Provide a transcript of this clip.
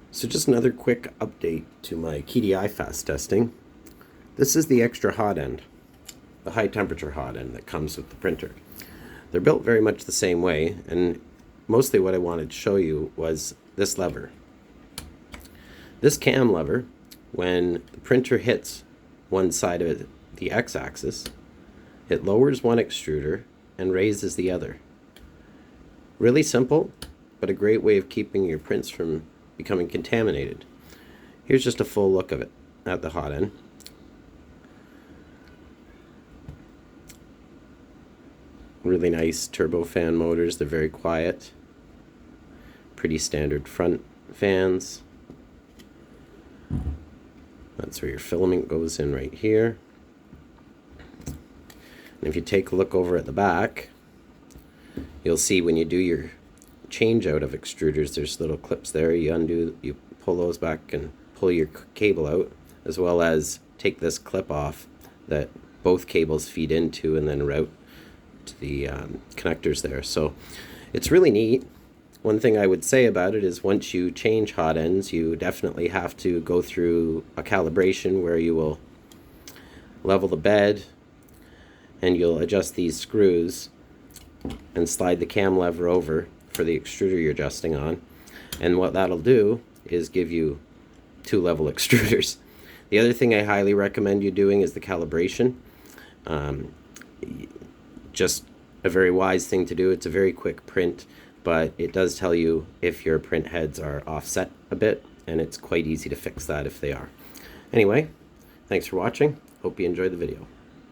So just another quick update to my Qidi fast testing. This is the extra hot end, the high temperature hot end that comes with the printer. They're built very much the same way, and mostly what I wanted to show you was this lever. This cam lever, when the printer hits one side of the x-axis, it lowers one extruder and raises the other. Really simple, but a great way of keeping your prints from becoming contaminated. Here's just a full look of it at the hot end. Really nice turbofan motors, they're very quiet. Pretty standard front fans. That's where your filament goes in right here. And if you take a look over at the back, you'll see when you do your change out of extruders, there's little clips there. You pull those back and pull your cable out, as well as take this clip off that both cables feed into and then route to the connectors there. So it's really neat. One thing I would say about it is once you change hot ends, you definitely have to go through a calibration where you will level the bed and you'll adjust these screws and slide the cam lever over for the extruder you're adjusting on. And what that'll do is give you two level extruders. The other thing I highly recommend you doing is the calibration. Just a very wise thing to do. It's a very quick print, but it does tell you if your print heads are offset a bit, and it's quite easy to fix that if they are. Anyway, thanks for watching. Hope you enjoyed the video.